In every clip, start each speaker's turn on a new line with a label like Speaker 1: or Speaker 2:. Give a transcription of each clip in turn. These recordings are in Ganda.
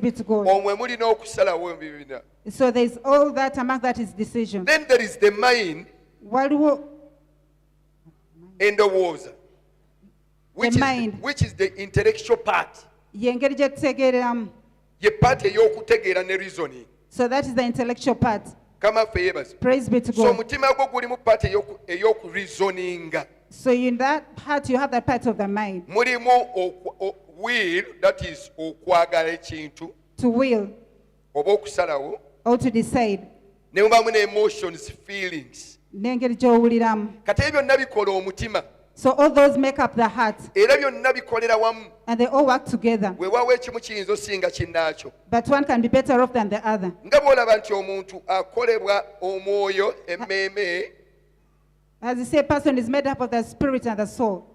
Speaker 1: Be to God.
Speaker 2: omwe mulina okusalawo ebibina.
Speaker 1: So there's all that among that is decision.
Speaker 2: Then there is the mind,
Speaker 1: Waliwo
Speaker 2: endowooza,
Speaker 1: mind.
Speaker 2: which is the intellectual part.
Speaker 1: yengeri gye tutegeeramu.
Speaker 2: Ye part ey'okutegeera ne reasoning.
Speaker 1: So that is the intellectual part.
Speaker 2: Kama ffe yebaza.
Speaker 1: Praise be to
Speaker 2: So
Speaker 1: God.
Speaker 2: omutima gwo gulimu part ey'okureasoninga.
Speaker 1: So in that part you have that part of the mind.
Speaker 2: Mulimu will, that is okwagala ekintu
Speaker 1: To will
Speaker 2: oba okusalawo.
Speaker 1: or to decide.
Speaker 2: Ne mubamu ne emotions, feelings.
Speaker 1: N'engeri gy'owuliramu.
Speaker 2: Kati ebyo byonna bikola omutima.
Speaker 1: So all those make up the heart.
Speaker 2: Era byonna bikolera wamu.
Speaker 1: And they all work together.
Speaker 2: Weewaawo ekimu kiyinza osinga kinnaakyo.
Speaker 1: But one can be better off than the other.
Speaker 2: Nga bw'olaba nti omuntu akolebwa omwoyo, emmeeme,
Speaker 1: As you say, a person is made up of the spirit and the soul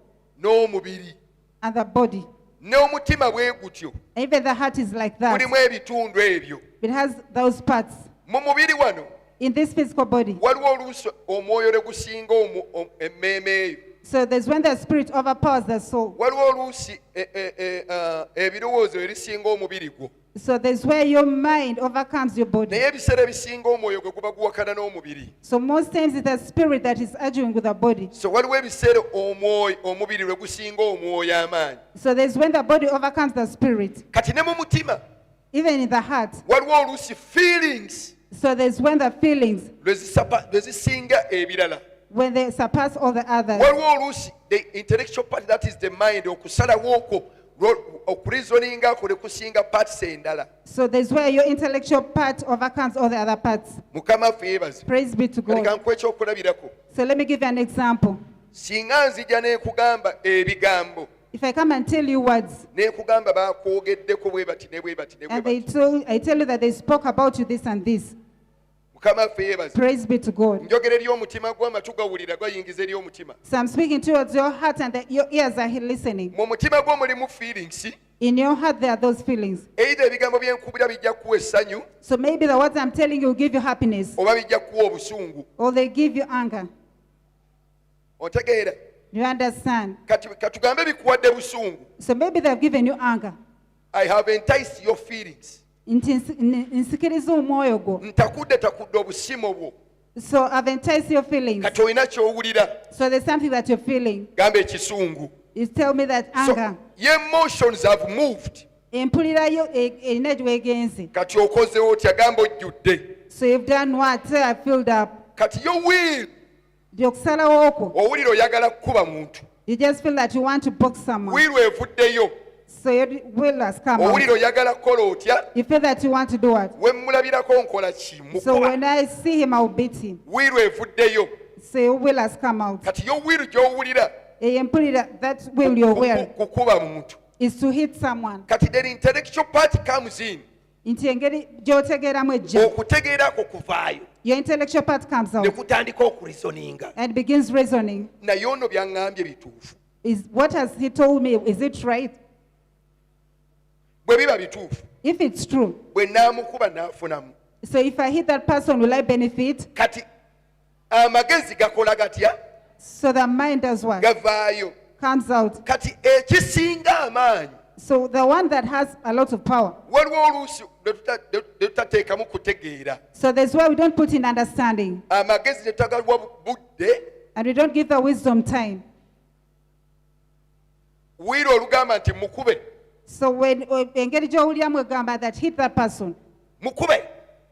Speaker 2: n'omubiri.
Speaker 1: and the body.
Speaker 2: N'omutima bwe gutyo.
Speaker 1: Even the heart is like that.
Speaker 2: Mulimu ebitundu ebyo.
Speaker 1: It has those parts.
Speaker 2: Mu mubiri wano
Speaker 1: In this physical body.
Speaker 2: waliwo oluusi omwoyo ne gusinga emmeeme eyo.
Speaker 1: So there's when the spirit overpowers the soul.
Speaker 2: Waliwo oluusi ebirowoozo ebisinga omubiri gwo.
Speaker 1: So there's where your mind overcomes your body.
Speaker 2: Naye ebiseera ebisinga omwoyo gwe guba guwakana n'omubiri.
Speaker 1: So most times it's the spirit that is arguing with the body.
Speaker 2: So waliwo ebiseera omubiri lwe gusinga omwoyo amaanyi.
Speaker 1: So there's when the body overcomes the spirit.
Speaker 2: Kati ne mu mutima
Speaker 1: Even in the heart.
Speaker 2: waliwo oluusi feelings
Speaker 1: So there's when the feelings,
Speaker 2: lwe zisinga ebirala.
Speaker 1: when they surpass all the others.
Speaker 2: Waliwo oluusi the intellectual part, that is the mind, okusalawo okwo okureasoninga kwe kusinga parts endala.
Speaker 1: So there's where your intellectual part overcomes all the other parts.
Speaker 2: Mukama ffe yebaze.
Speaker 1: Praise be to
Speaker 2: Kale
Speaker 1: God.
Speaker 2: kankuwa ekyokulabirako.
Speaker 1: So let me give you an example.
Speaker 2: Singa nzija n'ekugamba ebigambo,
Speaker 1: If I come and tell you words,
Speaker 2: n'ekugamba bakwogeddeko bwe bati ne bwe bati ne bwe
Speaker 1: and
Speaker 2: bati.
Speaker 1: I tell you that they spoke about you this and this.
Speaker 2: Mukama ffe yebaze.
Speaker 1: Praise be to God.
Speaker 2: Njogera eri omutima gwo, amatu gawulira gayingiza eri omutima.
Speaker 1: So I'm speaking towards your heart and your ears are listening.
Speaker 2: Mu mutima gwo mulimu feelings.
Speaker 1: In your heart there are those feelings.
Speaker 2: Either ebigambo byenkubira bijja kuwa essanyu
Speaker 1: So maybe the words I'm telling you will give you happiness,
Speaker 2: oba bijja kuwa obusungu.
Speaker 1: or they give you anger.
Speaker 2: Otegeera?
Speaker 1: You understand?
Speaker 2: Katugambe bikuwadde busungu.
Speaker 1: So maybe they've given you anger.
Speaker 2: I have enticed your feelings.
Speaker 1: Nsikiriza omwoyo gwo.
Speaker 2: Ntakudde obusimo bwo.
Speaker 1: So I've enticed your feelings.
Speaker 2: Kati olina ky'owulira.
Speaker 1: So there's something that you're feeling.
Speaker 2: Gamba ekisungu.
Speaker 1: You tell me that anger.
Speaker 2: So your emotions have moved.
Speaker 1: Empulira yo erina gy'egenze.
Speaker 2: Kati okozewo otya, gamba ojjudde.
Speaker 1: So you've done what? Say I filled up.
Speaker 2: Kati your will.
Speaker 1: Okusalawo okwo.
Speaker 2: Owulira oyagala kukuba muntu.
Speaker 1: You just feel that you want to box someone.
Speaker 2: Will evuddeyo.
Speaker 1: So your will has come out.
Speaker 2: Owulira oyagala kukola otya.
Speaker 1: You feel that you want to do what?
Speaker 2: We mulabirako nkola ki?
Speaker 1: So
Speaker 2: Mukuba.
Speaker 1: when I see him, I'll beat him.
Speaker 2: Will evuddeyo.
Speaker 1: So your will has come out.
Speaker 2: Kati your will gy'owulira.
Speaker 1: Empulira, that will you're will
Speaker 2: kukuba muntu.
Speaker 1: is to hit someone.
Speaker 2: Kati the intellectual part comes in.
Speaker 1: Nti engeri gy'otegeeramu ejja.
Speaker 2: Okutegeerako kuvaayo.
Speaker 1: Your intellectual part comes
Speaker 2: Ne
Speaker 1: out
Speaker 2: kutandika okureasoninga.
Speaker 1: and begins reasoning.
Speaker 2: Naye ono byaŋŋambye bituufu.
Speaker 1: Is what has he told me? Is it right?
Speaker 2: Bwe biba bituufu.
Speaker 1: If it's true.
Speaker 2: Bwe naamukuba naafunamu.
Speaker 1: So if I hit that person, will I benefit?
Speaker 2: Kati amagezi gakola gatya?
Speaker 1: So the mind does what?
Speaker 2: Gavaayo.
Speaker 1: Comes out.
Speaker 2: Kati ekisinga amaanyi.
Speaker 1: So the one that has a lot of power.
Speaker 2: Waliwo oluusi lwe tutateekamu kutegeera.
Speaker 1: So that's why we don't put in understanding.
Speaker 2: Amagezi ne tagaliwa budde.
Speaker 1: And we don't give the wisdom time.
Speaker 2: Wiira olugamba nti mukube.
Speaker 1: So when engeri gy'owuliramu egamba that hit that person,
Speaker 2: mukube.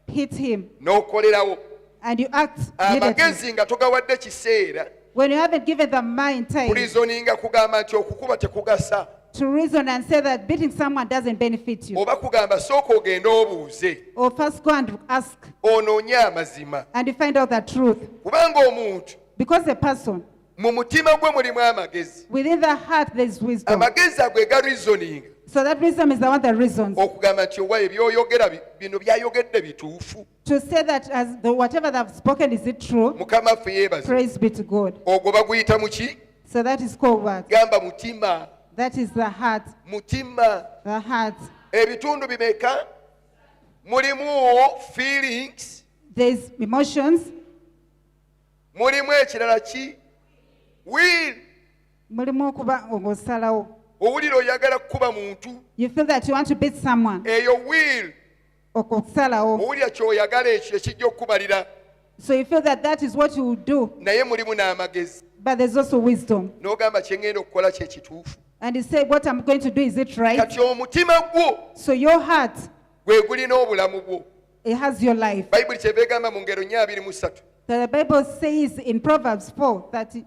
Speaker 1: Hit him.
Speaker 2: N'okolerawo.
Speaker 1: And you act
Speaker 2: amagezi
Speaker 1: immediately.
Speaker 2: nga togawadde kiseera.
Speaker 1: When you haven't given the mind time
Speaker 2: kulizoninga kugamba nti okukuba tekugasa.
Speaker 1: to reason and say that beating someone doesn't benefit you.
Speaker 2: Oba kugamba sooka ogende obuuze.
Speaker 1: Or first go and ask.
Speaker 2: Onoonye amazima.
Speaker 1: And you find out the truth.
Speaker 2: Kubanga omuntu.
Speaker 1: Because a person.
Speaker 2: Mu mutima gwe mulimu amagezi.
Speaker 1: Within the heart there is wisdom.
Speaker 2: Amagezi ago ga reasoning.
Speaker 1: So that wisdom is the one that reasons.
Speaker 2: Okugamba nti owa ebyoyogera bino byayogedde bituufu.
Speaker 1: To say that as whatever they've spoken, is it true?
Speaker 2: Mukama ffe yeebaze.
Speaker 1: Praise be to God.
Speaker 2: Ogwo baguyita mu ki?
Speaker 1: So that is called what?
Speaker 2: Gamba mutima.
Speaker 1: That is the heart.
Speaker 2: Mutima.
Speaker 1: The heart.
Speaker 2: Ebitundu bimeka? Mulimu feelings.
Speaker 1: There's emotions.
Speaker 2: Mulimu ekirala ki? Will.
Speaker 1: Mulimu okuba ng'osalawo.
Speaker 2: owulira oyagala kukuba muntu
Speaker 1: You feel that you want to beat someone.
Speaker 2: eyo will
Speaker 1: Okusalawo.
Speaker 2: owulira kyoyagala ekyo ekijja okukubalira
Speaker 1: So you feel that that is what you will do.
Speaker 2: naye mulimu n'amagezi
Speaker 1: But there's also wisdom.
Speaker 2: n'ogamba kye ngenda okukola kye kituufu
Speaker 1: And you say, what I'm going to do, is it right?
Speaker 2: kati omutima gwo
Speaker 1: So your heart,
Speaker 2: gwe gulina obulamu bwo
Speaker 1: it has your life.
Speaker 2: bayibuli kyeva egamba mu ngero 23
Speaker 1: The Bible says in Proverbs 4:30,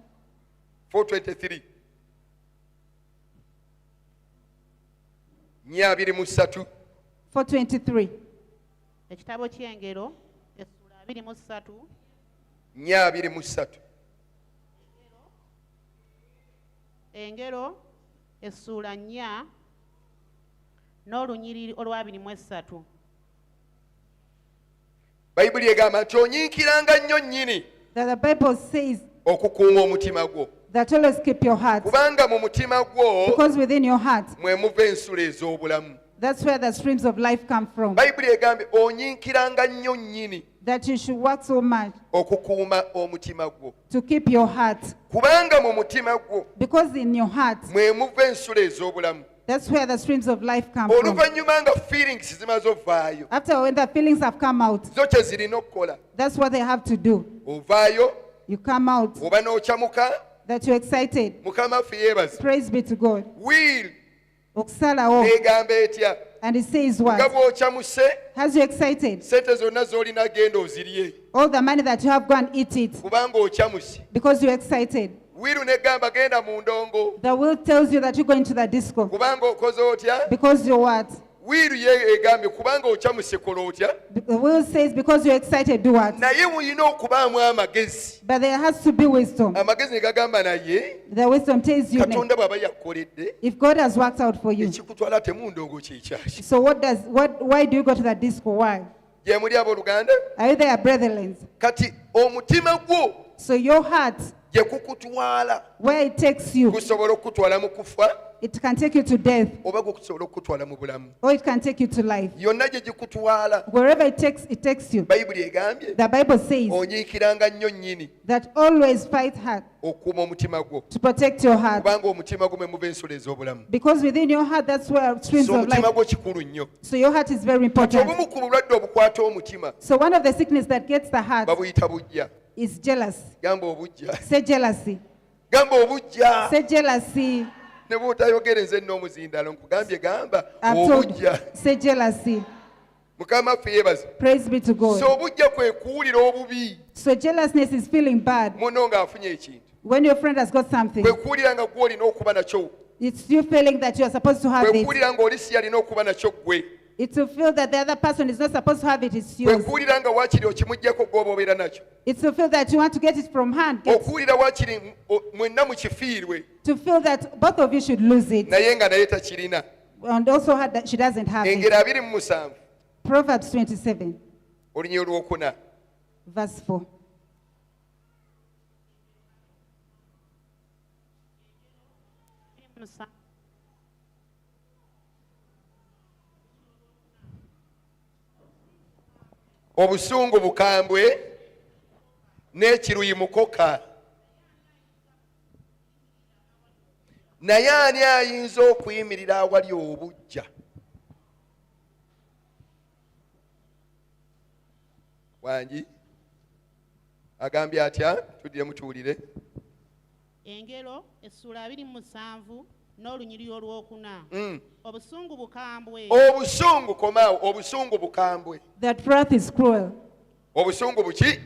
Speaker 2: 4:23 23
Speaker 1: 4:23.
Speaker 3: Ekitabo ky'engero essula 23
Speaker 2: 23
Speaker 3: engero essula 4 n'olunyiriri olwa 23.
Speaker 2: bayibuli egamba nti onyiikiranga nnyo nnyini
Speaker 1: That the Bible says
Speaker 2: okukuuma omutima gwo
Speaker 1: that always keep your heart.
Speaker 2: kubanga mu mutima gwo
Speaker 1: Because within your heart,
Speaker 2: mwe muva ensula ez'obulamu
Speaker 1: that's where the streams of life come from.
Speaker 2: bayibuli egambye onyiikiranga nnyo nnyini
Speaker 1: That you should work so much
Speaker 2: okukuuma omutima gwo
Speaker 1: to keep your heart.
Speaker 2: kubanga mu mutima gwo
Speaker 1: Because in your heart,
Speaker 2: mwe muva ensula ez'obulamu
Speaker 1: that's where the streams of life come from.
Speaker 2: oluvannyuma nga feelings zimaze ovaayo
Speaker 1: After when the feelings have come out,
Speaker 2: zo kye zirina okukola
Speaker 1: that's what they have to do.
Speaker 2: ovaayo
Speaker 1: You come out
Speaker 2: oba n'okyamuka
Speaker 1: that you're excited.
Speaker 2: mukama ffe yeebaza
Speaker 1: Praise be to God.
Speaker 2: wiil
Speaker 1: Okusalawo.
Speaker 2: neegamba etya
Speaker 1: And it says
Speaker 2: nga
Speaker 1: what?
Speaker 2: bw'okyamuse
Speaker 1: Has you excited?
Speaker 2: sente zonna z'olina genda ozirye
Speaker 1: All the money that you have, go and eat it.
Speaker 2: kubanga okyamuse
Speaker 1: Because you're excited.
Speaker 2: wiiru negamba genda mu ndongo
Speaker 1: The will tells you that you're going to the disco.
Speaker 2: kubanga okoze otya
Speaker 1: Because you're what?
Speaker 2: wiiru ye egambye kubanga okyamuse kola otya
Speaker 1: The will says because you're excited, do what?
Speaker 2: naye mulina okubaamu amagezi
Speaker 1: But there has to be wisdom.
Speaker 2: amagezi ne gagamba naye
Speaker 1: The wisdom tells you,
Speaker 2: katonda bw'aba yakukoledde
Speaker 1: if God has worked out for you,
Speaker 2: ekikutwala temu ndongo kikyaki
Speaker 1: so why do you go to the disco? Why?
Speaker 2: gye muli abooluganda
Speaker 1: Are you there, brethren?
Speaker 2: kati omutima gwo
Speaker 1: So your heart,
Speaker 2: gye kukutwala
Speaker 1: where it takes you,
Speaker 2: gusobola okukutwala mu kufa
Speaker 1: it can take you to death,
Speaker 2: oba gusobola okukutwala mu bulamu
Speaker 1: or it can take you to life.
Speaker 2: yonna gye gikutwala
Speaker 1: Wherever it takes you.
Speaker 2: bayibuli egambye
Speaker 1: The Bible says
Speaker 2: onyiikiranga nnyo nnyini
Speaker 1: that always fight hard
Speaker 2: okuuma omutima gwo
Speaker 1: to protect your heart.
Speaker 2: kubanga omutima gwo mwe muva ensolo ez'obulamu
Speaker 1: Because within your heart, that's where streams
Speaker 2: so
Speaker 1: of life.
Speaker 2: omutima gwo kikulu nnyo
Speaker 1: So your heart is very
Speaker 2: kati
Speaker 1: important.
Speaker 2: obumu ku bulwadde obukwata omutima
Speaker 1: So one of the sickness that gets the heart
Speaker 2: babuyita bujja
Speaker 1: is jealousy.
Speaker 2: gamba obujja
Speaker 1: Say jealousy.
Speaker 2: gamba obujja
Speaker 1: Say jealousy.
Speaker 2: ne bw'otayogere nze n'omuzindalo nkugambye gamba
Speaker 1: I've told
Speaker 2: obujja
Speaker 1: say jealousy.
Speaker 2: mukama ffe yeebaza
Speaker 1: Praise be to God.
Speaker 2: so obujja kwe kuwulira obubi
Speaker 1: So jealousness is feeling bad
Speaker 2: muno ng'afunye ekintu
Speaker 1: when your friend has got something.
Speaker 2: kwe kuwulira nga gwe olina okuba nakyo
Speaker 1: It's you feeling that you are supposed to have
Speaker 2: kwe
Speaker 1: it.
Speaker 2: kuwulira ng'oli si yalina okuba nakyo gwe
Speaker 1: It's to feel that the other person is not supposed to have it. It's
Speaker 2: kwe
Speaker 1: yours.
Speaker 2: kuwulira nga waakiri okimuggyako gw'oba obeera nakyo
Speaker 1: It's to feel that you want to get it from hand.
Speaker 2: okuwulira waakiri mwenna mukifiirwe
Speaker 1: To feel that both of you should lose it.
Speaker 2: naye nga naye takirina
Speaker 1: And also that she doesn't have it.
Speaker 2: engero 27
Speaker 1: Proverbs 27,
Speaker 2: olunyiro olwokuna
Speaker 1: verse 4.
Speaker 2: obusungu bukambwe n'ekiruyi mukoka naye ani ayinza okuyimirira awali obujja wangi agambye atya tuddire mutuwulire
Speaker 3: engero essula 27 n'olunyiriri olwokuna. Obusungu bukambwe.
Speaker 2: obusungu komaawo obusungu bukambwe
Speaker 1: That wrath is cruel.
Speaker 2: obusungu buki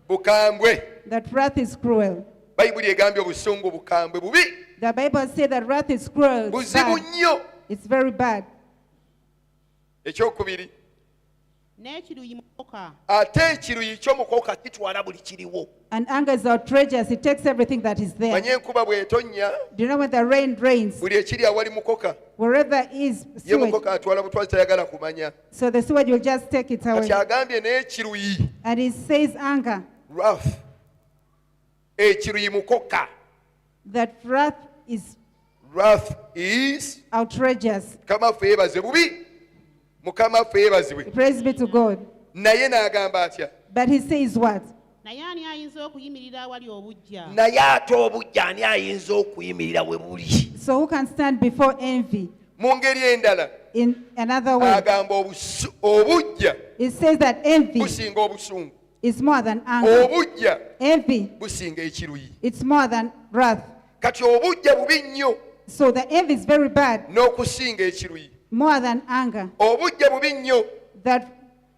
Speaker 2: bukambwe
Speaker 1: That wrath is cruel.
Speaker 2: bayibuli egambye obusungu bukambwe bubi
Speaker 1: The Bible says that wrath is cruel. It's
Speaker 2: buzibu
Speaker 1: bad.
Speaker 2: nnyo
Speaker 1: It's very bad.
Speaker 2: ekyokubiri
Speaker 3: N'ekiruyi mukoka.
Speaker 2: ate ekiruyi ky'omukoka kitwala buli kiriwo
Speaker 1: And anger is outrageous. It takes everything that is there.
Speaker 2: manye enkuba bw'etonnya
Speaker 1: Do you know when the rain rains?
Speaker 2: buli ekiri awali mukoka
Speaker 1: Wherever is
Speaker 2: ye
Speaker 1: sewage.
Speaker 2: mukoka atwala butwazi tayagala kumanya
Speaker 1: So the sewage will just take it away.
Speaker 2: kati agambye n'ekiruyi
Speaker 1: And it says anger.
Speaker 2: wrath ekiruyi mukoka
Speaker 1: That wrath is
Speaker 2: wrath is
Speaker 1: outrageous.
Speaker 2: mukama ffe yeebaze bubi mukama ffe yeebazibwe
Speaker 1: Praise be to God.
Speaker 2: naye n'agamba atya
Speaker 1: But he says what?
Speaker 3: Naye ani ayinza okuyimirira awali obujja?
Speaker 2: naye ate obujja ani ayinza okuyimirira we buli
Speaker 1: So who can stand before envy?
Speaker 2: Mu ngeri endala
Speaker 1: In another way,
Speaker 2: agamba obujja
Speaker 1: it says that envy
Speaker 2: businga obusungu,
Speaker 1: is more than anger.
Speaker 2: obujja
Speaker 1: Envy,
Speaker 2: businga ekiruyi.
Speaker 1: it's more than wrath.
Speaker 2: Kati obujja bubi nnyo
Speaker 1: So the envy is very bad,
Speaker 2: n'okusinga ekiruyi.
Speaker 1: more than anger.
Speaker 2: Obujja bubi nnyo
Speaker 1: That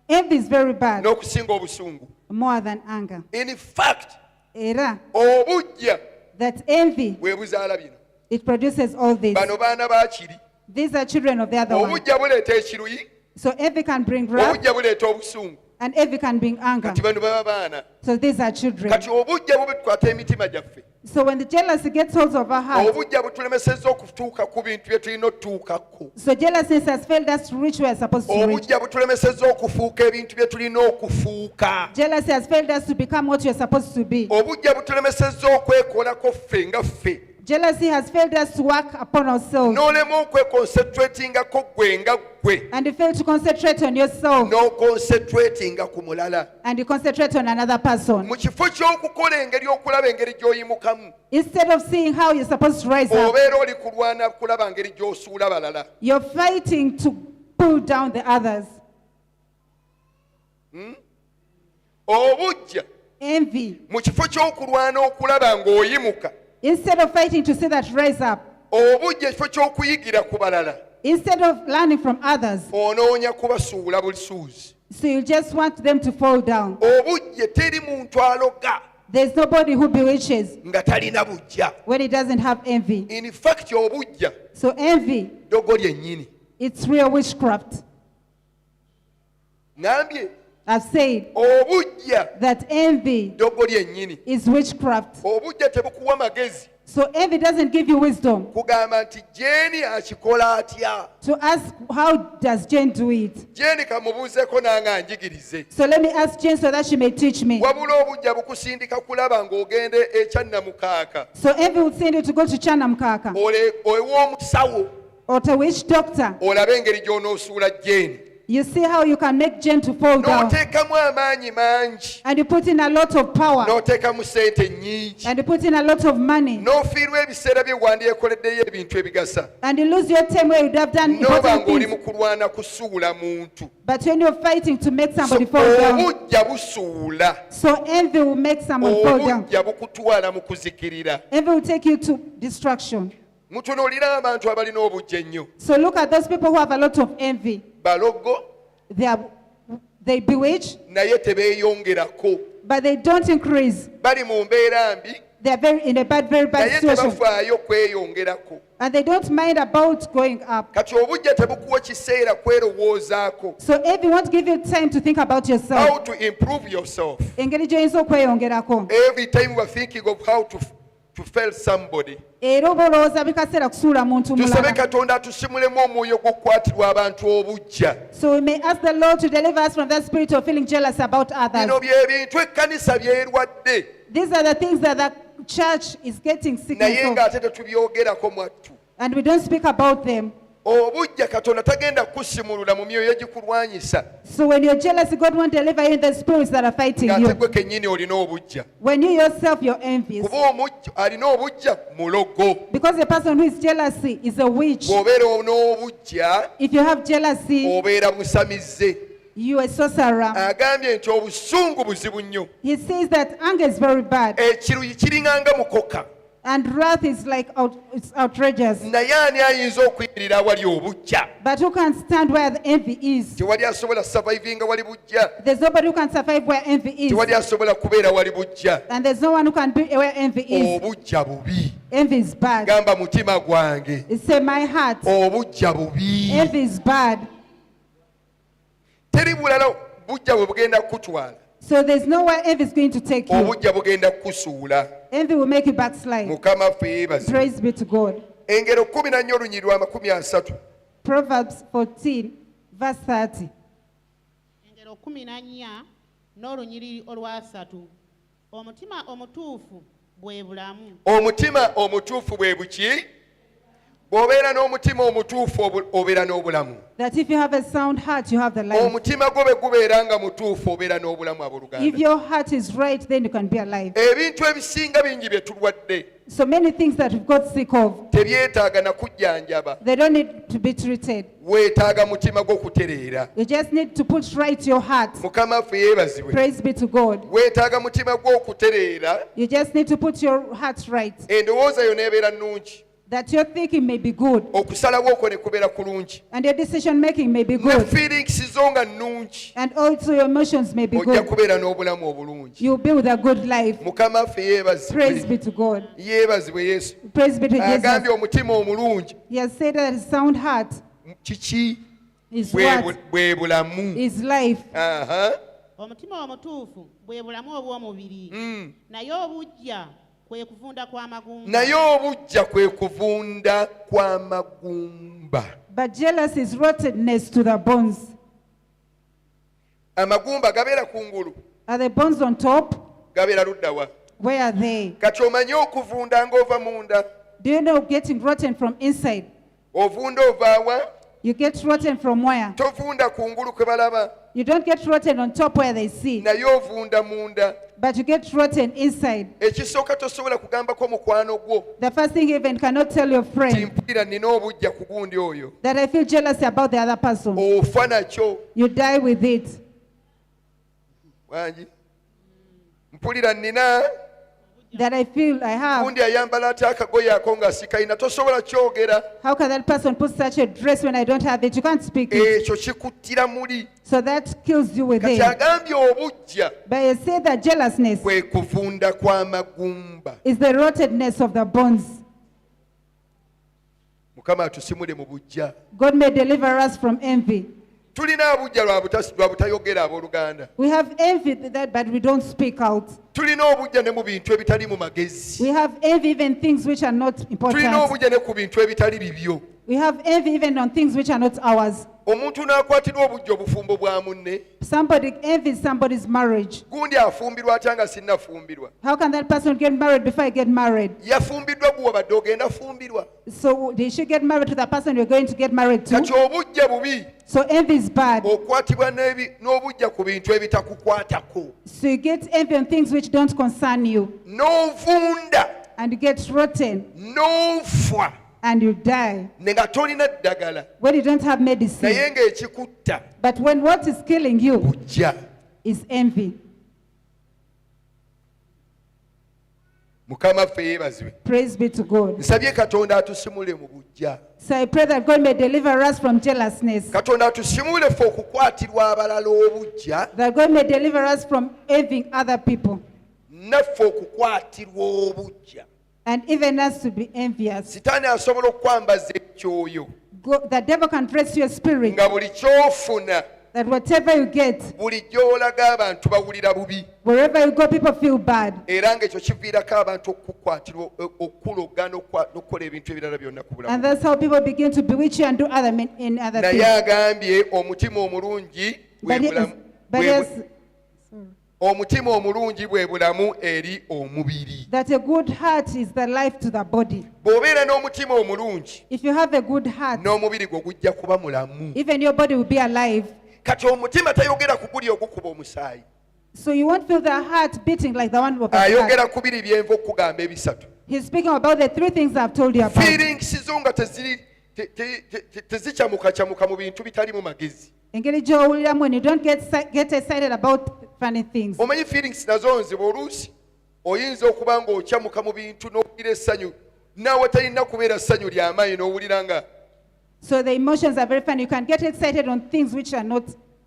Speaker 1: envy is very bad,
Speaker 2: n'okusinga obusungu.
Speaker 1: more than anger.
Speaker 2: In fact,
Speaker 1: Era,
Speaker 2: obujja
Speaker 1: that envy,
Speaker 2: bwe buzaala bino.
Speaker 1: it produces all this.
Speaker 2: Bano baana bakiri.
Speaker 1: These are children of the other one.
Speaker 2: Obujja buleeta ekiruyi,
Speaker 1: So envy can bring wrath,
Speaker 2: obujja buleeta obusungu.
Speaker 1: and envy can bring anger.
Speaker 2: Kati bano baba baana.
Speaker 1: So these are children.
Speaker 2: Kati obujja bubikwata emitima gyaffe.
Speaker 1: So when the jealousy gets hold of our heart,
Speaker 2: Obujja butulemesezza okutuuka ku bintu bye tulina okutuukako.
Speaker 1: so jealousy has failed us to reach where we're supposed to reach.
Speaker 2: Obujja butulemesezza okufuuka ebintu bye tulina okufuuka.
Speaker 1: Jealousy has failed us to become what we're supposed to be.
Speaker 2: Obujja butulemesezza okwekolako ffe nga ffe.
Speaker 1: Jealousy has failed us to work upon ourselves.
Speaker 2: N'olema okwekonsentratingako gwe nga gwe.
Speaker 1: And you fail to concentrate on yourself.
Speaker 2: N'okonsentratinga ku mulala.
Speaker 1: And you concentrate on another person.
Speaker 2: Mu kifo ky'okukola engeri okulaba engeri gy'oyimukamu,
Speaker 1: Instead of seeing how you're supposed to rise up,
Speaker 2: obeera oli kulwana kulaba ngeri gy'osuula balala.
Speaker 1: you're fighting to pull down the others.
Speaker 2: Obujja
Speaker 1: Envy.
Speaker 2: mu kifo ky'okulwana okulaba ng'oyimuka,
Speaker 1: Instead of fighting to see that rise up,
Speaker 2: obujja ekifo ky'okuyigira ku balala,
Speaker 1: instead of learning from others,
Speaker 2: onoonya kubasuula bulisuuzi.
Speaker 1: so you just want them to fall down.
Speaker 2: Obujja teri muntu aloga
Speaker 1: There's nobody who bewitches
Speaker 2: nga talina bujja.
Speaker 1: when he doesn't have envy.
Speaker 2: In fact obujja
Speaker 1: So envy,
Speaker 2: ddogo lyennyini.
Speaker 1: it's real witchcraft.
Speaker 2: Ngambye
Speaker 1: I've said
Speaker 2: obujja
Speaker 1: that envy
Speaker 2: ddogo lyennyini.
Speaker 1: is witchcraft.
Speaker 2: Obujja tebukuwa magezi
Speaker 1: So envy doesn't give you wisdom
Speaker 2: kugamba nti Jeeni akikola atya.
Speaker 1: to ask how does Jane do it.
Speaker 2: Jeeni kamubuuzeeko nange anjigirize.
Speaker 1: So let me ask Jane so that she may teach me.
Speaker 2: Wabula obujja bukusindika kulaba ng'ogende ekyannamukaaka.
Speaker 1: So envy would send you to go to Chanamkaka
Speaker 2: Ew'omusawo
Speaker 1: or to which doctor.
Speaker 2: olabe engeri gy'onoosuula Jeeni.
Speaker 1: You see how you can make Jane to fall down.
Speaker 2: N'oteekamu amaanyi mangi,
Speaker 1: And you put in a lot of power.
Speaker 2: n'oteekamu ssente nnyingi,
Speaker 1: And you put in a lot of money.
Speaker 2: n'ofiirwa ebiseera bye wandyekoleddeyo ebintu ebigasa,
Speaker 1: And you lose your time where you'd have done
Speaker 2: n'oba
Speaker 1: important
Speaker 2: ng'oli mu
Speaker 1: things.
Speaker 2: kulwana kusuula muntu.
Speaker 1: But when you're fighting to make
Speaker 2: So
Speaker 1: somebody fall down,
Speaker 2: obujja busuula,
Speaker 1: so envy will make someone fall down.
Speaker 2: obujja bukutwala mu kuzikirira.
Speaker 1: Envy will take you to destruction.
Speaker 2: Mutunuulira abantu abalina obujja ennyo.
Speaker 1: So look at those people who have a lot of envy.
Speaker 2: Balogo
Speaker 1: They bewitch,
Speaker 2: naye tebeeyongerako.
Speaker 1: but they don't increase.
Speaker 2: Bali mu mbeera mbi
Speaker 1: They are very bad
Speaker 2: naye
Speaker 1: situation.
Speaker 2: tebafaayo kweyongerako.
Speaker 1: And they don't mind about going up.
Speaker 2: Kati obujja tebukuwa kiseera kwerowoozaako.
Speaker 1: So envy won't give you time to think about
Speaker 2: How
Speaker 1: yourself.
Speaker 2: to improve yourself.
Speaker 1: Engeri gy'oyinza okweyongerako.
Speaker 2: Every time we are thinking of how to fail somebody.
Speaker 1: Era oba olowooza buli kaseera kusuula muntu
Speaker 2: Tusabe
Speaker 1: mulala.
Speaker 2: Katonda atusimulemu omwoyo gw'okukwatirwa abantu obujja.
Speaker 1: So we may ask the Lord to deliver us from that spirit of feeling jealous about others.
Speaker 2: Bino bye bintu ekkanisa byerwadde
Speaker 1: These are the things that the church is getting sick
Speaker 2: naye
Speaker 1: of.
Speaker 2: ng'ate tetubyogerako mwattu.
Speaker 1: And we don't speak about them.
Speaker 2: Obujja Katonda tagenda kusimulula mu myoyo egikulwanyisa
Speaker 1: So when you're jealous, God won't deliver you in the spirits that are fighting
Speaker 2: ng'ate
Speaker 1: you.
Speaker 2: gwe kennyini olina obujja.
Speaker 1: When you yourself, you're envious.
Speaker 2: Kuba alina obujja mulogo.
Speaker 1: Because the person who is jealousy is a witch.
Speaker 2: Bw'obeera n'obujja
Speaker 1: If you have jealousy,
Speaker 2: obeera musamize.
Speaker 1: you are a sorcerer.
Speaker 2: Agambye nti obusungu buzibu nnyo.
Speaker 1: He says that anger is very bad.
Speaker 2: Ekiruyi kiringanga mukoka.
Speaker 1: And wrath is like it's outrageous.
Speaker 2: Naye ani ayinza okuyimirira awali obujja?
Speaker 1: But who can stand where the envy is?
Speaker 2: Tewali asobola survivinga wali bujja.
Speaker 1: There's nobody who can survive where envy is.
Speaker 2: Tewali asobola kubeera wali bujja.
Speaker 1: And there's no one who can be where envy is.
Speaker 2: Obujja bubi.
Speaker 1: Envy is bad.
Speaker 2: Gamba mutima gwange.
Speaker 1: It said my heart.
Speaker 2: Obujja bubi.
Speaker 1: Envy is bad.
Speaker 2: Teri bulala bujja bwe bugenda kukutwala.
Speaker 1: So there's nowhere envy is going to take you.
Speaker 2: Obujja bugenda kukusuula.
Speaker 1: Envy will make you backslide.
Speaker 2: Mukama ffe yeebaze.
Speaker 1: Praise be to God.
Speaker 2: Engero 14 olunyiri lwa 30.
Speaker 1: Proverbs 14, verse 30.
Speaker 3: Engero 14 n'olunyiriri olwasatu. Omutima omutuufu bwe bulamu.
Speaker 2: Omutima omutuufu bwe buki? Bw'obeera n'omutima omutuufu obeera n'obulamu.
Speaker 1: That if you have a sound heart, you have the life.
Speaker 2: Omutima gwo bwe gubeera nga mutuufu obeera n'obulamu
Speaker 1: If
Speaker 2: abooluganda.
Speaker 1: your heart is right, then you can be alive.
Speaker 2: Ebintu ebisinga bingi bye tulwadde.
Speaker 1: So many things that we've got sick of,
Speaker 2: tebyetaaga na kujjanjaba,
Speaker 1: they don't need to be treated.
Speaker 2: weetaaga mutima gw'okutereera.
Speaker 1: You just need to put right your heart.
Speaker 2: Mukama waffe yeebazibwe.
Speaker 1: Praise be to God.
Speaker 2: Weetaaga mutima gw'okutereera,
Speaker 1: You just need to put your heart right.
Speaker 2: endowooza yo n'ebeera nnungi,
Speaker 1: That your thinking may be good
Speaker 2: okusalawo okwo ne kubeera kulungi,
Speaker 1: and your decision making may be
Speaker 2: ne
Speaker 1: good
Speaker 2: feelings zo nga nnungi,
Speaker 1: and also your emotions may be
Speaker 2: ojja
Speaker 1: good.
Speaker 2: kubeera n'obulamu obulungi.
Speaker 1: You'll be with a good life.
Speaker 2: Mukama waffe
Speaker 1: Praise
Speaker 2: yeebazibwe.
Speaker 1: be to God.
Speaker 2: Yeebazibwe Yesu.
Speaker 1: Praise be to
Speaker 2: Agambye
Speaker 1: Jesus.
Speaker 2: omutima omulungi
Speaker 1: He has said that his sound heart
Speaker 2: kiki?
Speaker 1: is
Speaker 2: Bwe
Speaker 1: what?
Speaker 2: bwe bulamu.
Speaker 1: Is life.
Speaker 2: Aha.
Speaker 3: omutima omutuufu bwe bulamu obw'omubiri
Speaker 2: Mm.
Speaker 3: naye obujja kwe kuvunda kw'amagumba.
Speaker 2: Naye obujja kwe kuvunda kw'amagumba.
Speaker 1: But jealousy is rottenness to the bones.
Speaker 2: Amagumba gabeera kungulu,
Speaker 1: Are the bones on top?
Speaker 2: gabeera ludda wa?
Speaker 1: Where are they?
Speaker 2: Kati omanye okuvunda ng'ova munda.
Speaker 1: Do you know getting rotten from inside?
Speaker 2: Ovunda ova wa?
Speaker 1: You get rotten from where?
Speaker 2: Tovunda kungulu kwe balaba,
Speaker 1: You don't get rotten on top where they see,
Speaker 2: naye ovunda munda.
Speaker 1: but you get rotten inside.
Speaker 2: Ekisooka tosobola kugambako mukwano gwo
Speaker 1: The first thing you even cannot tell your
Speaker 2: ti
Speaker 1: friend
Speaker 2: mpulira nina obujja ku gundi oyo,
Speaker 1: that I feel jealousy about the other person.
Speaker 2: ofa nakyo.
Speaker 1: You die with it.
Speaker 2: Wangi mpulira nina
Speaker 1: That I feel I have.
Speaker 2: gundi ayambala ate akagoye ako nga sikalina, tosobola kyogera.
Speaker 1: How can that person put such a dress when I don't have it? You can't speak it.
Speaker 2: Ekyo kikuttira muli.
Speaker 1: So that kills you
Speaker 2: Kati
Speaker 1: within.
Speaker 2: agambye obujja
Speaker 1: But you say that jealousness
Speaker 2: kwe kuvunda kw'amagumba.
Speaker 1: is the rottenness of the bones.
Speaker 2: Mukama atusimule mu bujja.
Speaker 1: God may deliver us from envy.
Speaker 2: Tulina obujja lwa butayogera abooluganda.
Speaker 1: We have envy that, but we don't speak out.
Speaker 2: Tulina obujja ne mu bintu ebitali mu magezi.
Speaker 1: We have envy even things which are not
Speaker 2: Tulina
Speaker 1: important.
Speaker 2: obujja ne ku bintu ebitali bibyo.
Speaker 1: We have envy even on things which are not ours.
Speaker 2: Omuntu n'akwatirwa obujja obufumbo bwa munne,
Speaker 1: Somebody envies somebody's marriage.
Speaker 2: gundi afumbirwa atya nga sinnafumbirwa.
Speaker 1: How can that person get married before I get married?
Speaker 2: Yafumbiddwa gwe wabadde ogenda fumbirwa.
Speaker 1: So they should get married to the person you're going to get married
Speaker 2: Kati
Speaker 1: to.
Speaker 2: obujja bubi,
Speaker 1: So envy is bad.
Speaker 2: okwatibwa n'obujja ku bintu ebitakukwatako.
Speaker 1: So you get envy on things which don't concern you.
Speaker 2: N'ovunda,
Speaker 1: And you get rotten.
Speaker 2: n'ofa,
Speaker 1: And you die.
Speaker 2: ne nga tolina ddagala,
Speaker 1: When you don't have medicine.
Speaker 2: naye ng'ekikutta
Speaker 1: But when what is killing you
Speaker 2: bujja.
Speaker 1: is envy.
Speaker 2: Mukama ffe yeebazibwe.
Speaker 1: Praise be to God.
Speaker 2: Nsabye Katonda atusimule mu bujja.
Speaker 1: So I pray that God may deliver us from jealousness.
Speaker 2: Katonda atusimule ffe okukwatirwa abalala obujja,
Speaker 1: That God may deliver us from envying other people.
Speaker 2: naffe okukwatirwa obujja.
Speaker 1: And even us to be envious.
Speaker 2: Sitaani asobola okukwambaza ekyoyo,
Speaker 1: The devil can dress your spirit.
Speaker 2: nga buli ky'ofuna,
Speaker 1: That whatever you get,
Speaker 2: buli gy'olaga abantu bawulira bubi,
Speaker 1: wherever you go, people feel bad.
Speaker 2: era ng'ekyo kiviirako abantu okukwatirwa, okuloga n'okukola ebintu ebirala byonna ku
Speaker 1: And
Speaker 2: bulamu.
Speaker 1: that's how people begin to bewitch you and do other in other
Speaker 2: Naye
Speaker 1: things.
Speaker 2: agambye omutima omulungi bwe
Speaker 1: But he-
Speaker 2: bulamu.
Speaker 1: but
Speaker 2: bwe-
Speaker 1: yes,
Speaker 2: Omutima omulungi bwe bulamu eri omubiri.
Speaker 1: that a good heart is the life to the body.
Speaker 2: Bw'obeera n'omutima omulungi,
Speaker 1: If you have a good heart,
Speaker 2: n'omubiri gwo gujja kuba mulamu.
Speaker 1: even your body will be alive.
Speaker 2: Kati omutima tayogera ku guli ogukuba omusaayi,
Speaker 1: So you won't feel the heart beating like the one of the heart.
Speaker 2: ayogera ku biri byenva okukugamba ebisatu.
Speaker 1: He's speaking about the three things I've told you about.
Speaker 2: Feelings zo nga tezikyamukacamuka mu bintu bitali mu magezi.
Speaker 1: Engeri gy'owuliramu when you don't get excited about funny things.
Speaker 2: Omanyi feelings nazo nziba oluusi oyinza okuba ng'okyamuka mu bintu n'owulira essanyu, naawe talina kubeera ssanyu ly'amaanyi n'owulira nga
Speaker 1: So the emotions are very funny. You can get excited on things which are not.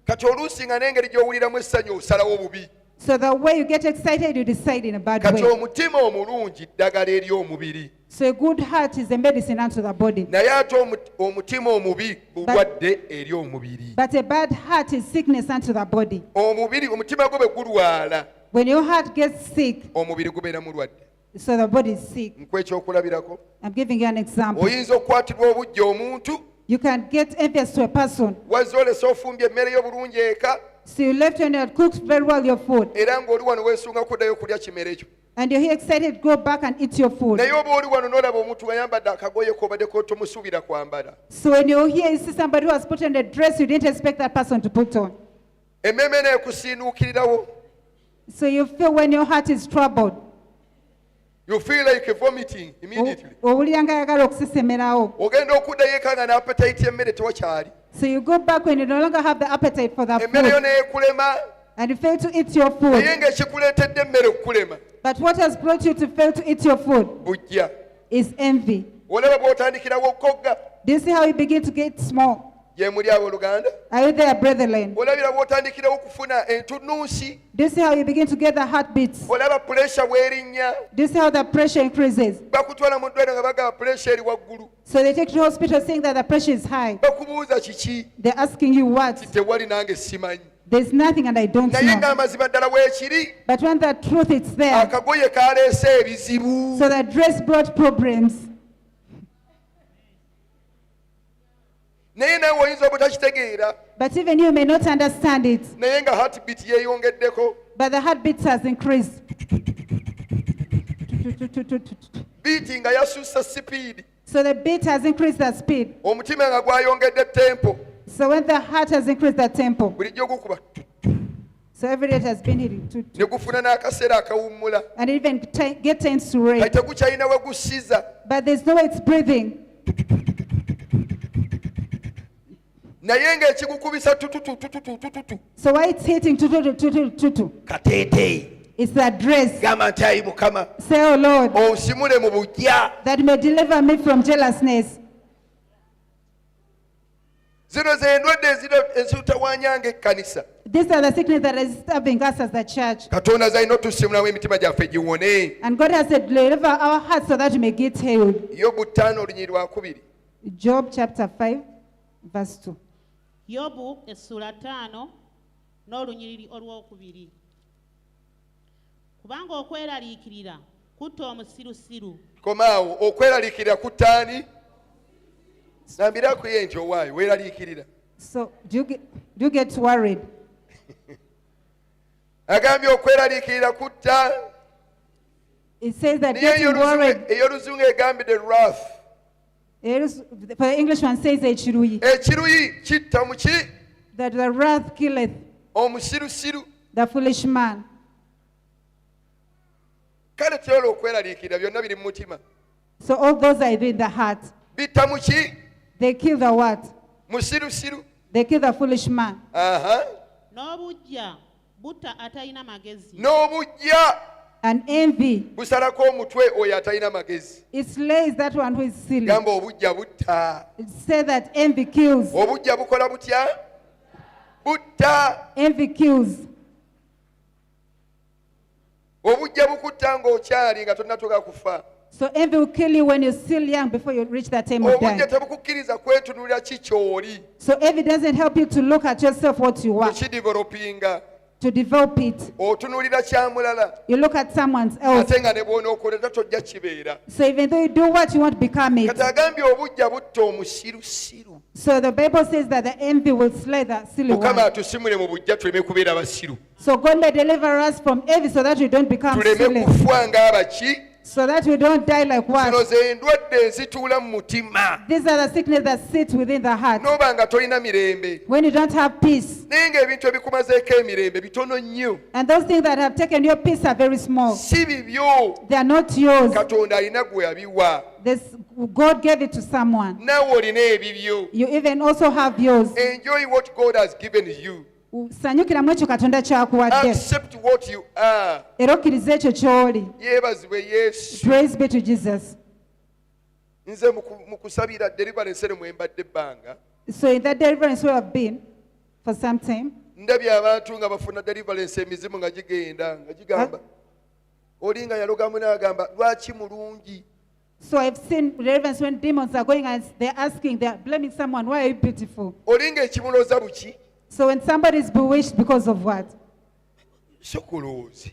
Speaker 2: kati oluusi nga n'engeri gy'owuliramu essanyu osalawo bubi.
Speaker 1: So the way you get excited, you decide in a bad
Speaker 2: Kati
Speaker 1: way.
Speaker 2: omutima omulungi ddagala eri omubiri,
Speaker 1: So a good heart is a medicine unto the body.
Speaker 2: naye ate omutima omubi bulwadde eri omubiri.
Speaker 1: But a bad heart is sickness unto the body.
Speaker 2: Omubiri, omutima gwo bwe gulwala,
Speaker 1: When your heart gets sick,
Speaker 2: omubiri gubeera mulwadde.
Speaker 1: so the body is sick.
Speaker 2: Nkwe ekyokulabirako,
Speaker 1: I'm giving you an example.
Speaker 2: oyinza okukwatirwa obujja omuntu,
Speaker 1: You can get envious to a person.
Speaker 2: wazze olesa ofumbye emmere yo bulungi eka,
Speaker 1: So you left when you had cooked very well your food.
Speaker 2: era ng'oli wano weesunga kuddayo kulya kimere ekyo.
Speaker 1: And you're here excited, go back and eat your food.
Speaker 2: Naye oba oli wano n'olaba omuntu ayambadde akagoye k'obaddeko tomusuubira kwambala,
Speaker 1: So when you're here, you see somebody who has put on a dress you didn't expect that person to put on.
Speaker 2: emmeeme neekusiinuukirirawo,
Speaker 1: So you feel when your heart is troubled,
Speaker 2: You feel like vomiting immediately.
Speaker 1: Owulira nga ayagala okusesemerawo.
Speaker 2: Ogenda okuddayo eka nga n'appetite y'emmere tewakyali.
Speaker 1: So you go back when you no longer have the appetite for that
Speaker 2: Emmere yo
Speaker 1: food
Speaker 2: neekulema
Speaker 1: and you fail to eat your food.
Speaker 2: naye ng'ekikuleetedde emmere okukulema
Speaker 1: But what has brought you to fail to eat your food
Speaker 2: bujja.
Speaker 1: is envy.
Speaker 2: Olaba bw'otandikirawo okogga
Speaker 1: Do you see how you begin to get small?
Speaker 2: gye muli abooluganda.
Speaker 1: Are you there, brethren?
Speaker 2: Olabira bw'otandikirawo okufuna entunnunsi.
Speaker 1: Do you see how you begin to get the heartbeats?
Speaker 2: Olaba puresha bw'erinnya.
Speaker 1: Do you see how the pressure increases?
Speaker 2: Bakutwala mu ddwaliro nga bagamba puresha eri waggulu.
Speaker 1: So they take you to hospital saying that the pressure is high.
Speaker 2: Bakubuuza kiki?
Speaker 1: They're asking you what?
Speaker 2: Tewali nange simanyi.
Speaker 1: There's nothing and I don't
Speaker 2: Naye
Speaker 1: know.
Speaker 2: ng'amazima ddala weekiri,
Speaker 1: But when the truth is there,
Speaker 2: akagoye kaleese ebizibu.
Speaker 1: so the dress brought problems.
Speaker 2: Naye naawe oyinza obutakitegeera,
Speaker 1: But even you may not understand it.
Speaker 2: naye nga heartbeat yeeyongeddeko.
Speaker 1: But the heartbeat has increased.
Speaker 2: Biiti nga yasussa sipiidi.
Speaker 1: So the beat has increased the speed.
Speaker 2: Omutima nga gwayongedde tempo.
Speaker 1: So when the heart has increased the tempo,
Speaker 2: Bulijjo gukuba.
Speaker 1: so every day it has been hitting.
Speaker 2: Ne gufuna n'akaseera akawummula.
Speaker 1: And it even get tense to rate.
Speaker 2: Kati tegukyalina we gussiza.
Speaker 1: But there's no way it's breathing.
Speaker 2: Naye ng'ekigukubisa tututu.
Speaker 1: So why it's hitting tutu?
Speaker 2: Kateeteeyi.
Speaker 1: It's the dress.
Speaker 2: Gamba nti ayi Mukama,
Speaker 1: Say, oh Lord,
Speaker 2: onsimule mu bujja.
Speaker 1: that you may deliver me from jealousness.
Speaker 2: Zino ze ndwadde ezitutawaanya ng'ekkanisa.
Speaker 1: These are the sickness that is disturbing us as the church.
Speaker 2: Katonda zalina otusimulamu emitima gyaffe giwone.
Speaker 1: And God has said, deliver our hearts so that we may get healed.
Speaker 2: Yobu 5:2.
Speaker 1: Job chapter 5, verse 2.
Speaker 3: Yobu essula 5 n'olunyiriri olwokubiri. Kubanga okweraliikirira kutta omusirusiru.
Speaker 2: Komaawo okweraliikirira kuttaani? Nambiraku ye nti owaayo weeraliikirira.
Speaker 1: So do you get worried?
Speaker 2: Agambye okweraliikirira kutta.
Speaker 1: It says that
Speaker 2: Niye
Speaker 1: getting worried.
Speaker 2: ey'oluzungu egambye wrath.
Speaker 1: For the English one says echiruyi.
Speaker 2: Ekiruyi kitta mu ki?
Speaker 1: That the wrath killeth
Speaker 2: Omusirusiru.
Speaker 1: the foolish man.
Speaker 2: Kale teola okweraliikirira byonna biri mu mutima.
Speaker 1: So all those are in the heart.
Speaker 2: Bitta mu ki?
Speaker 1: They kill the what?
Speaker 2: Musirusiru.
Speaker 1: They kill the foolish man.
Speaker 2: Aha.
Speaker 3: N'obujja butta atalina magezi.
Speaker 2: N'obujja
Speaker 1: And envy,
Speaker 2: busalako omutwe oyo atalina magezi.
Speaker 1: it slays that one who is silly.
Speaker 2: Gamba obujja butta.
Speaker 1: It says that envy kills.
Speaker 2: Obujja bukola butya? Butta.
Speaker 1: Envy kills.
Speaker 2: Obujja bukutta ng'okyali nga tonnatuuka kufa.
Speaker 1: So envy will kill you when you're still young before you reach that time of
Speaker 2: Obujja
Speaker 1: dying.
Speaker 2: tebukukkiriza kwetunulira ki ky'oli.
Speaker 1: So envy doesn't help you to look at yourself what you are,
Speaker 2: Kukidevelopinga.
Speaker 1: to develop it.
Speaker 2: Otunuulira kya mulala.
Speaker 1: You look at someone else.
Speaker 2: Ate nga ne bw'onookolera tojja kibeera.
Speaker 1: So even though you do what you want, become it.
Speaker 2: Kati agambye obujja butta omusirusiru.
Speaker 1: So the Bible says that the envy will slay the silly
Speaker 2: Mukama
Speaker 1: one.
Speaker 2: atusimule mu bujja tuleme kubeera basiru.
Speaker 1: So God may deliver us from envy so that we don't become
Speaker 2: Tuleme
Speaker 1: silly.
Speaker 2: kufa ng'abaki.
Speaker 1: So that we don't die like
Speaker 2: Zino
Speaker 1: what?
Speaker 2: ze ndwadde ezituula mu mutima.
Speaker 1: These are the sickness that sit within the heart.
Speaker 2: N'oba nga tolina mirembe.
Speaker 1: When you don't have peace.
Speaker 2: Naye ng'ebintu ebikumazeeko emirembe bitono nnyo.
Speaker 1: And those things that have taken your peace are very small.
Speaker 2: Si bibyo.
Speaker 1: They are not yours.
Speaker 2: Katonda alina gwe yabiwa.
Speaker 1: God gave it to someone.
Speaker 2: Naawe olina ebibyo.
Speaker 1: You even also have yours.
Speaker 2: Enjoy what God has given you.
Speaker 1: Sanyukiramu ekyo Katonda ky'akuwadde.
Speaker 2: Accept what you are.
Speaker 1: Era okkiriza ekyo ky'oli.
Speaker 2: Yeebazibwe Yesu.
Speaker 1: Praise be to Jesus.
Speaker 2: Nze mu kusabira deliverance eno mwe mbadde ebbanga.
Speaker 1: So in that deliverance we have been for some time.
Speaker 2: Ndabye abantu nga bafuna deliverance emizimu nga gigenda nga gigamba. Oli nga yalogamu n'agamba lwaki mulungi.
Speaker 1: So I've seen deliverance when demons are going and they're asking, they're blaming someone, why are you beautiful?
Speaker 2: Oli ng'ekimuloza buki.
Speaker 1: So when somebody is bewitched because of what?
Speaker 2: Sokuloozi.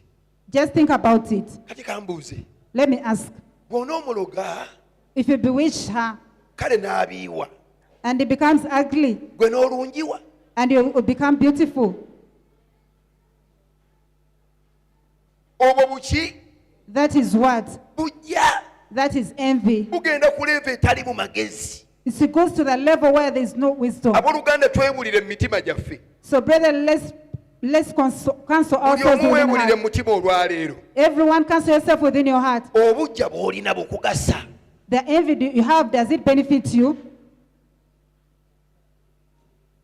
Speaker 1: Just think about it.
Speaker 2: Kati kambuuze.
Speaker 1: Let me ask.
Speaker 2: Bw'onoomuloga
Speaker 1: If you bewitch her
Speaker 2: kale n'abiiwa.
Speaker 1: and it becomes ugly
Speaker 2: Gwe n'olungiwa.
Speaker 1: and you will become beautiful,
Speaker 2: Obwo buki.
Speaker 1: that is what?
Speaker 2: Bujja.
Speaker 1: That is envy.
Speaker 2: Bugenda ku level etali mu magezi.
Speaker 1: It goes to the level where there is no wisdom.
Speaker 2: Abooluganda twebulire mu mitima gyaffe.
Speaker 1: So brother, let's Let's cancel
Speaker 2: buli
Speaker 1: ourselves
Speaker 2: omu
Speaker 1: within
Speaker 2: weebulire
Speaker 1: heart.
Speaker 2: mu mutima olwaleero
Speaker 1: Everyone cancel yourself within your heart.
Speaker 2: obujja bw'olina bukugasa
Speaker 1: The envy you have, does it benefit you?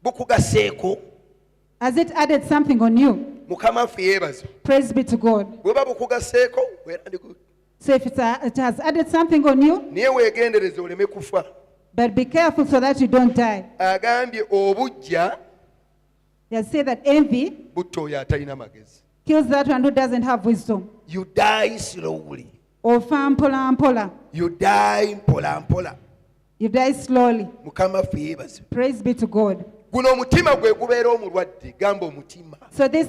Speaker 2: bukugaseeko
Speaker 1: Has it added something on you?
Speaker 2: mukama ffe yeebaza
Speaker 1: Praise be to God.
Speaker 2: bweba bukugaseeko weerandiko
Speaker 1: So if it has added something on you,
Speaker 2: naye weegendereze oleme kufa
Speaker 1: but be careful so that you don't die.
Speaker 2: agambye obujja
Speaker 1: They say that envy
Speaker 2: butta oyo atalina magezi
Speaker 1: kills that one who doesn't have wisdom.
Speaker 2: you die slowly
Speaker 1: Ofa mpola mpola.
Speaker 2: you die mpola mpola
Speaker 1: You die slowly.
Speaker 2: mukama ffe yeebaza
Speaker 1: Praise be to God.
Speaker 2: guno omutima gwe gubeera omulwadde gamba omutima
Speaker 1: So this